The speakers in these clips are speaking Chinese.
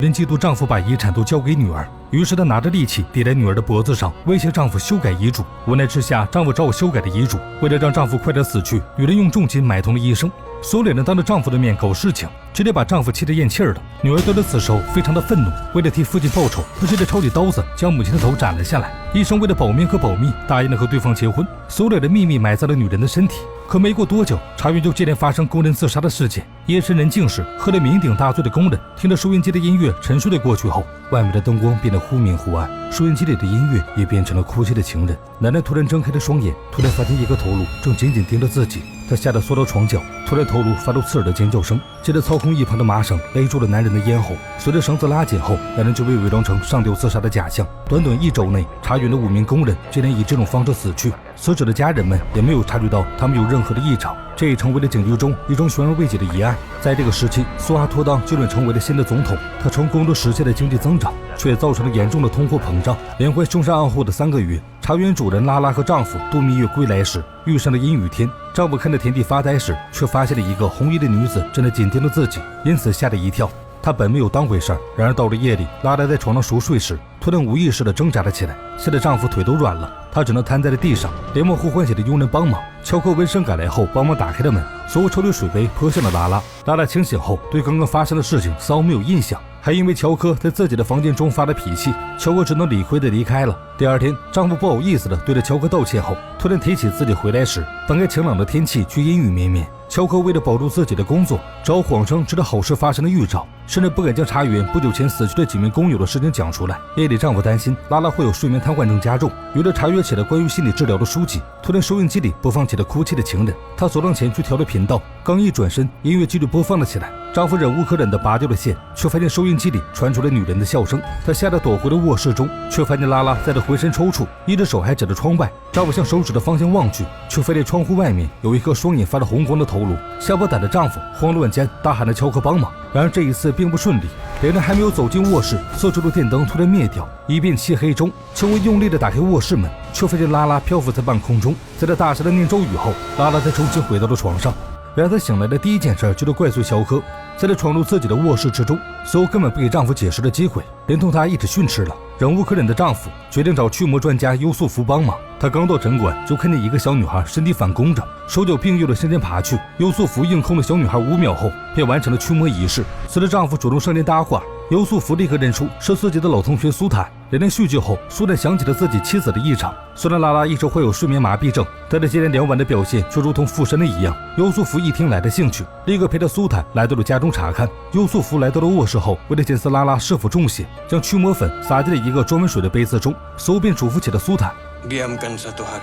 人嫉妒丈夫把遗产都交给女儿，于是她拿着利器抵在女儿的脖子上，威胁丈夫修改遗嘱。无奈之下，丈夫照修改的遗嘱。为了让丈夫快点死去，女人用重金买通了医生，所有人当着丈夫的面搞事情，直接把丈夫气得咽气儿了。女儿得知此时非常的愤怒，为了替父亲报仇，她借着抄起刀子将母亲的头斩了下来。医生为了保命和保密，答应了和对方结婚，所有人的秘密埋在了女人的身体。可没过多久，茶园就接连发生工人自杀的事件。夜深人静时，喝得酩酊大醉的工人听着收音机的音乐沉睡了过去后，外面的灯光变得忽明忽暗，收音机里的音乐也变成了哭泣的情人。奶奶突然睁开了双眼，突然发现一个头颅正紧紧盯着自己，她吓得缩到床角，突然头颅发出刺耳的尖叫声，接着操控一旁的麻绳勒住了男人的咽喉，随着绳子拉紧后，男人就被伪装成上吊自杀的假象。短短1周内，茶园的5名工人竟然以这种方式死去，死者的家人们也没有察觉到他们有任何的异常，这也成为了警局中一桩悬而未解的疑案。在这个时期，苏哈托当就任成为了新的总统，他成功的实现了经济增长，却造成了严重的通货膨胀。连环凶杀案后的3个月，茶园主人拉拉和丈夫度蜜月归来时，遇上了阴雨天。丈夫看着田地发呆时，却发现了一个红衣的女子正在紧盯着自己，因此吓了一跳。他本没有当回事，然而到了夜里，拉拉在床上熟睡时，突然无意识地挣扎了起来，吓得丈夫腿都软了，她只能瘫在了地上，连忙呼唤起了佣人帮忙。乔克闻声赶来后，帮忙打开了门，所有抽流水杯泼向了拉拉。拉拉清醒后，对刚刚发生的事情丝毫没有印象，还因为乔克在自己的房间中发了脾气，乔克只能理亏地离开了。第二天，丈夫不好意思地对着乔克道歉后，突然提起自己回来时，本该晴朗的天气却阴雨绵绵。乔克为了保住自己的工作，只好谎称知道好事发生的预兆，甚至不敢将茶园不久前死去的几名工友的事情讲出来。夜里，丈夫担心拉拉会有睡眠瘫痪症加重，于是查阅起了关于心理治疗的书籍。突然，收音机里播放起了哭泣的情人，她走上前去调了频道，刚一转身，音乐继续播放了起来。丈夫忍无可忍地拔掉了线，却发现收音机里传出了女人的笑声。他吓得躲回了卧室中，却发现拉拉在这浑身抽搐，一只手还指着窗外。丈夫向手指的方向望去，却发现窗户外面有一颗双眼发着红光的头颅。吓破胆的丈夫慌乱间大喊着乔克帮忙，然而这一次并不顺利。两人还没有走进卧室，四处的电灯突然灭掉，一片漆黑中，乔克用力地打开卧室门，却发现拉拉漂浮在半空中。在这大声的念咒语后，拉拉才重新回到了床上。然而她醒来的第一件事就是怪罪乔科，在这闯入自己的卧室之中，似乎根本不给丈夫解释的机会，连同她一起训斥了。忍无可忍的丈夫决定找驱魔专家优素福帮忙。他刚到诊馆，就看见一个小女孩身体反弓着，手脚并用的向前爬去。优素福硬控了小女孩5秒后，便完成了驱魔仪式。随着丈夫主动上前搭话，优素福立刻认出是自己的老同学苏坦。两人叙旧后，苏坦想起了自己妻子的异常。虽然拉拉一直患有睡眠麻痹症，但是接连2晚的表现却如同附身了一样。优素福一听来的兴趣，立刻陪着苏坦来到了家中查看。优素福来到了卧室后，为了检测拉拉是否中邪，将驱魔粉撒进了一个装满水的杯子中，随后便嘱咐起了苏坦。Diamkan 1 hari.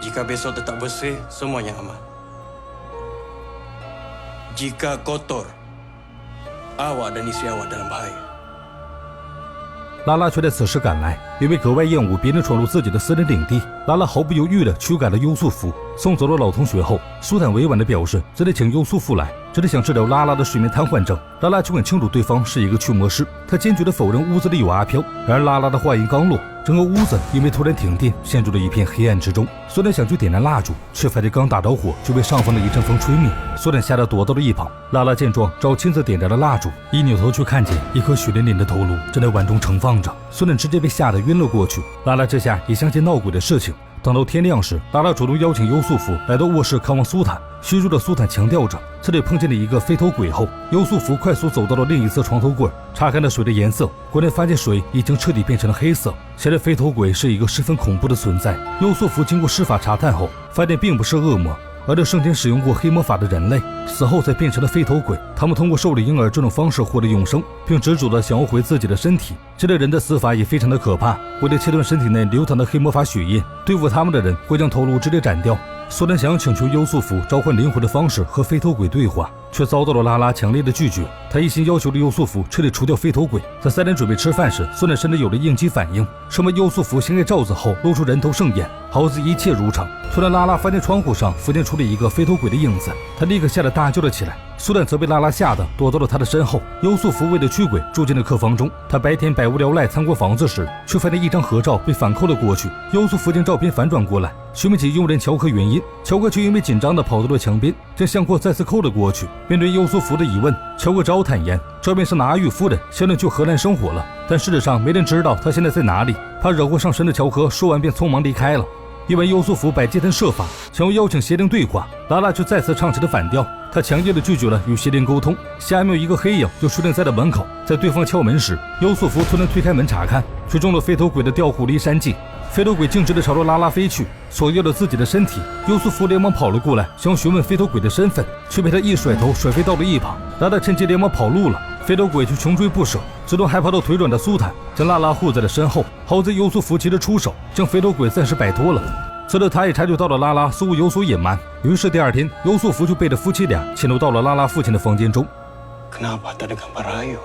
Jika besok tetap bersih, semuanya aman. Jika kotor, awak dan istri awak dalam bahaya. 拉拉却在此时赶来，因为格外厌恶别人闯入自己的私人领地，拉拉毫不犹豫地驱赶了优素福。送走了老同学后，苏坦委婉地表示自己请优素福来，只是想治疗拉拉的睡眠瘫痪症。拉拉却很清楚对方是一个驱魔师，他坚决地否认屋子里有阿飘。然而拉拉的话音刚落，整个屋子因为突然停电，陷入了一片黑暗之中。苏坦想去点燃蜡烛，却发现刚打着火就被上方的一阵风吹灭。苏坦吓得躲到了一旁。拉拉见状，只好亲自点燃了蜡烛，一扭头却看见一颗血淋淋的头颅正在碗中盛放着。苏坦直接被吓得晕了过去。拉拉这下也相信闹鬼的事情。等到天亮时，拉拉主动邀请优素福来到卧室看望苏坦。虚弱的苏坦强调着这里碰见了一个飞头鬼后，优素福快速走到了另一侧床头柜，查看了水的颜色，果然发现水已经彻底变成了黑色。显然飞头鬼是一个十分恐怖的存在。优素福经过施法查探后，发现并不是恶魔，而是生前使用过黑魔法的人类，死后才变成了飞头鬼。他们通过受理婴儿这种方式获得永生，并执着地想要回自己的身体。这类人的死法也非常的可怕，为了切断身体内流淌的黑魔法血液，对付他们的人会将头颅直接斩掉。苏丹想要请求优素福召唤灵魂的方式和飞头鬼对话，却遭到了拉拉强烈的拒绝。他一心要求了优素福彻底除掉飞头鬼。在3人准备吃饭时，苏丹甚至有了应激反应，生怕优素福掀开罩子后露出人头圣眼，好似一切如常。突然，拉拉发现窗户上浮现出了一个飞头鬼的影子，他立刻吓得大叫了起来。苏丹则被拉拉吓得躲到了他的身后。优素福为了驱鬼住进了客房中。他白天百无聊赖参观房子时，却发现一张合照被反扣了过去。优素福将照片反转过来，询问起佣人乔克原因。乔克却因为紧张地跑到了墙边，将相框再次扣了过去，面对优素福的疑问，乔格只好坦言，这边是阿育夫人想着去荷兰生活了，但事实上没人知道他现在在哪里。怕惹祸上身的乔和说完便匆忙离开了。因为优素福百计天设法想要邀请邪灵对话，拉拉却再次唱起了反调。他强烈的拒绝了与邪灵沟通。下一秒，一个黑影就出现在了门口。在对方敲门时，优素福突然推开门查看，却中了飞头鬼的调虎离山计。飞头鬼径直的朝着拉拉飞去，锁掉了自己的身体。优素福连忙跑了过来，想要询问飞头鬼的身份，却被他一甩头甩飞到了一旁。拉拉趁机连忙跑路了，飞头鬼却穷追不舍，直到还跑到腿软的苏坦将拉拉护在了身后。好在优素福及时出手，将飞头鬼暂时摆脱了。此时他也察觉到了拉拉似乎有所隐瞒，于是第二天，优素福就背着夫妻俩潜入到了拉拉父亲的房间中。Kenapa tadi gambar Ayu？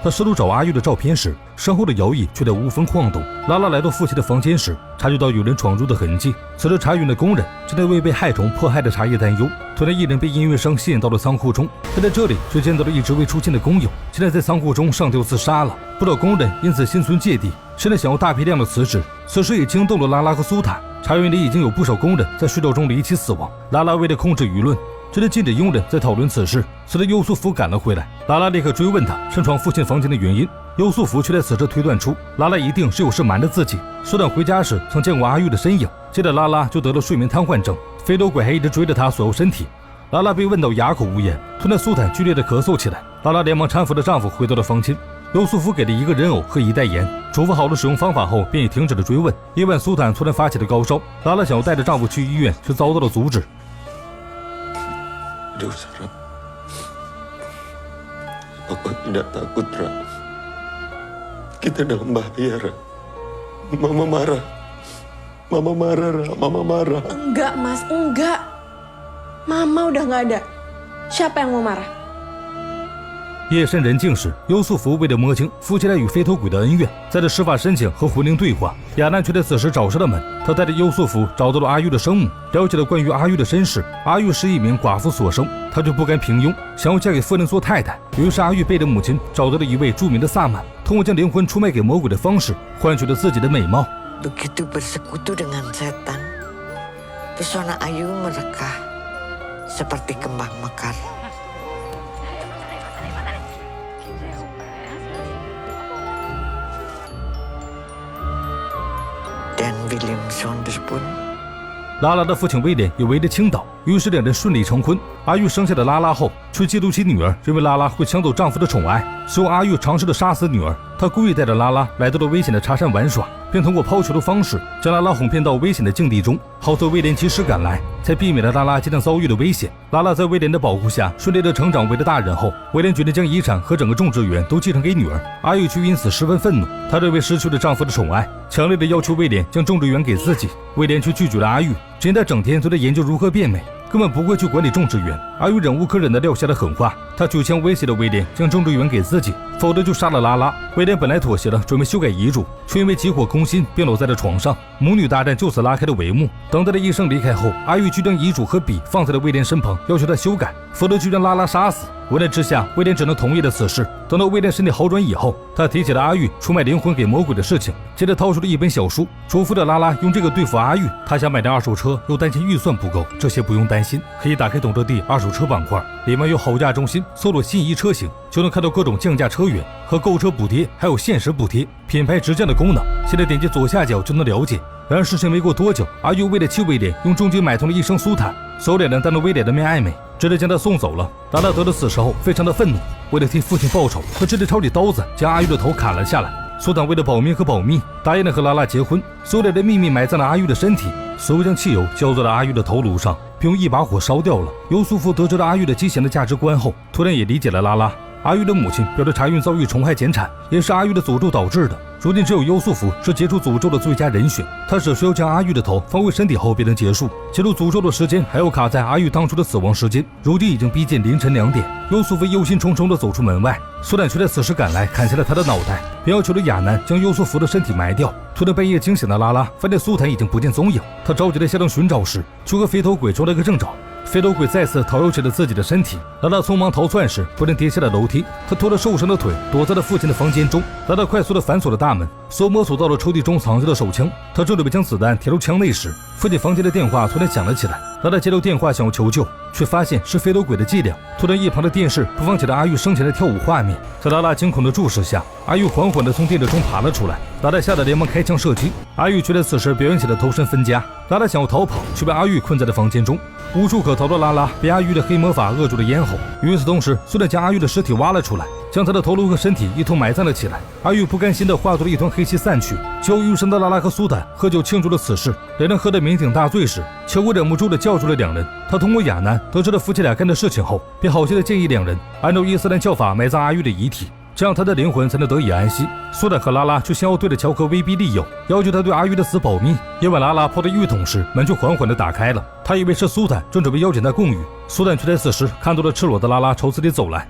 他试图找阿玉的照片时，身后的摇椅却在无风晃动。拉拉来到父亲的房间时，察觉到有人闯入的痕迹。此时茶园的工人正在为被害虫迫害的茶叶担忧。突然，一人被音乐声吸引到了仓库中，他在这里却见到了一直未出现的工友，竟然在仓库中上吊自杀了。不少工人因此心存芥蒂，甚至想要大批量的辞职。此事也惊动了拉拉和苏坦。茶园里已经有不少工人在睡觉中离奇死亡。拉拉为了控制舆论，这是禁止佣人在讨论此事。随着优素福赶了回来，拉拉立刻追问他擅闯父亲房间的原因。优素福却在此时推断出拉拉一定是有事瞒着自己。苏坦回家时曾见过阿玉的身影，接着拉拉就得了睡眠瘫痪症。飞头鬼还一直追着他索要身体。拉拉被问到哑口无言，突然苏坦剧烈的咳嗽起来。拉拉连忙搀扶着丈夫回到了房间。优素福给了一个人偶和一袋盐，嘱咐好了使用方法后，便也停止了追问。夜晚，苏坦突然发起了高烧，拉拉想要带着丈夫去医院，却遭到了阻止。Aduh, Sarah. Papa tidak takut, Ra. Kita dalam bahaya, Ra. Mama marah. Mama marah, Ra. Mama marah. Enggak, Mas. Enggak. Mama udah nggak ada. Siapa yang mau marah?夜深人静时，优素福为了摸清夫妻俩与飞头鬼的恩怨，在这施法申请和魂灵对话。亚楠却在此时找上了门，他带着优素福找到了阿玉的生母，了解了关于阿玉的身世。阿玉是一名寡妇所生，她却不甘平庸，想要嫁给夫人做太太。于是阿玉背着母亲找到了一位著名的萨满，通过将灵魂出卖给魔鬼的方式，换取了自己的美貌。Begitu bersekutu dengan setan, pesona Ayu merekah seperti kembang mekar. Dan William Saunders pun。拉拉的父亲威廉也为了倾倒，于是两人顺利成婚。阿玉生下了拉拉后，却嫉妒其女儿，认为拉拉会抢走丈夫的宠爱，所以阿玉尝试着杀死女儿。他故意带着拉拉来到了危险的茶山玩耍，并通过抛球的方式将拉拉哄骗到危险的境地中。好在威廉及时赶来，才避免了拉拉即将遭遇的危险。拉拉在威廉的保护下顺利的成长为了大人后，威廉决定将遗产和整个种植园都继承给女儿。阿玉却因此十分愤怒，她认为失去了丈夫的宠爱，强烈的要求威廉将种植园给自己。威廉却拒绝了阿玉，只因他整天都在研究如何变美，根本不会去管理种植园。阿玉忍无可忍的撂下了狠话，他举枪威胁了威廉将种植园给自己，否则就杀了拉拉。威廉本来妥协了，准备修改遗嘱，却因为急火攻心，便倒在了床上。母女大战就此拉开了帷幕。等待了医生离开后，阿玉居将遗嘱和笔放在了威廉身旁，要求他修改，否则就将拉拉杀死。无奈之下，威廉只能同意了此事。等到威廉身体好转以后，他提起了阿玉出卖灵魂给魔鬼的事情，接着掏出了一本小书，嘱咐着拉拉用这个对付阿玉。他想买辆二手车，又担心预算不够，这些不用担心，可以打开懂车帝二手车板块，里面有好价中心，搜索心仪车型，就能看到各种降价车源和购车补贴，还有限时补贴、品牌直降的功能。现在点击左下角就能了解。然而事情没过多久，阿玉为了气威廉，用重金买通了一生苏坦，手脸人当着威廉的面暧昧，直接将他送走了。拉拉得了此事后非常的愤怒，为了替父亲报仇，他直接抄起刀子将阿玉的头砍了下来。苏坦为了保命和保密，答应了和拉拉结婚。苏脸人秘密埋葬了阿玉的身体，随后将汽油浇在了阿玉的头颅上，并用一把火烧掉了。尤素夫得知了阿玉的畸形的价值观后，突然也理解了拉拉。阿玉的母亲表示茶运遭遇虫害减产，也是阿玉的诅咒导致的。如今只有优素福是解除诅咒的最佳人选，他只需要将阿玉的头放回身体后便能结束。解除诅咒的时间还要卡在阿玉当初的死亡时间，如今已经逼近凌晨2点。优素福忧心忡忡地走出门外，苏坦却在此时赶来，砍下了他的脑袋，并要求了亚楠将优素福的身体埋掉。突然半夜惊醒的拉拉发现苏坦已经不见踪影，他着急的下令寻找时，却和飞头鬼撞了个正着。飞头鬼再次逃入起了自己的身体。拉拉匆忙逃窜时，不慎跌下了楼梯。他拖着受伤的腿，躲在了父亲的房间中。拉拉快速的反锁了大门，摸索到了抽屉中藏着的手枪。他正准备将子弹填入枪内时，父亲房间的电话突然响了起来。拉拉接到电话想要求救，却发现是飞头鬼的伎俩。突然，一旁的电视播放起了阿玉生前的跳舞画面。在拉拉惊恐的注视下，阿玉缓缓地从电视中爬了出来。拉拉吓得连忙开枪射击。阿玉却在此时表演起了投身分家。拉拉想要逃跑，却被阿玉困在了房间中。无处可逃的拉拉被阿玉的黑魔法扼住了咽喉。与此同时，苏丹将阿玉的尸体挖了出来，将他的头颅和身体一同埋葬了起来。阿玉不甘心地化作了一团黑气散去。久余生的拉拉和苏丹喝酒庆祝了此事。两人喝得酩酊大醉时，乔国忍不住地叫住了两人。他通过亚南得知了夫妻俩干的事情后，便好心地建议两人按照伊斯兰教法埋葬阿玉的遗体，这样他的灵魂才能得以安息。苏丹和拉拉却先要对着乔克威逼利诱，要求他对阿玉的死保密。夜晚拉拉泡着浴桶时，门却缓缓地打开了。他以为是苏丹正准备邀请他共浴，苏丹却在此时看到了赤裸的拉拉朝自己走来。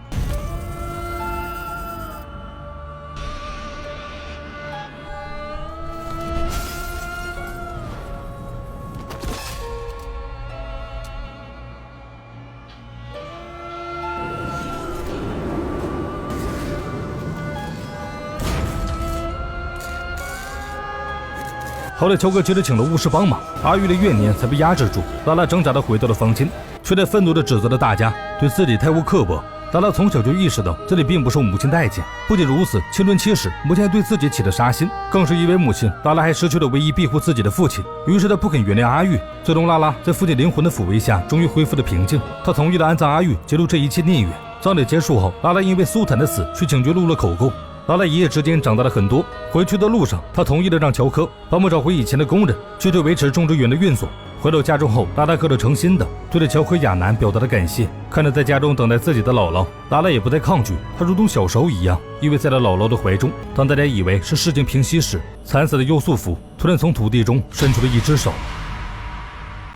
后来乔克接着请了巫师帮忙，阿玉的怨念才被压制住。拉拉挣扎地回到了房间，却在愤怒地指责了大家对自己太过刻薄。拉拉从小就意识到自己并不受母亲待见，不仅如此，青春期时母亲还对自己起了杀心，更是因为母亲，拉拉还失去了唯一庇护自己的父亲。于是他不肯原谅阿玉。最终拉拉在父亲灵魂的抚慰下，终于恢复了平静。他同意了安葬阿玉，揭露这一切孽缘。葬礼结束后，拉拉因为苏坦的死去警局录了口供。拉拉一夜之间长大了很多。回去的路上，他同意了让乔科帮忙找回以前的工人，继续维持种植园的运作。回到家中后，拉拉刻了诚心的对着乔和亚南表达了感谢。看着在家中等待自己的姥姥，拉拉也不再抗拒，她如同小时候一样依偎在了姥姥的怀中。当大家以为是事情平息时，惨死的优素福突然从土地中伸出了一只手。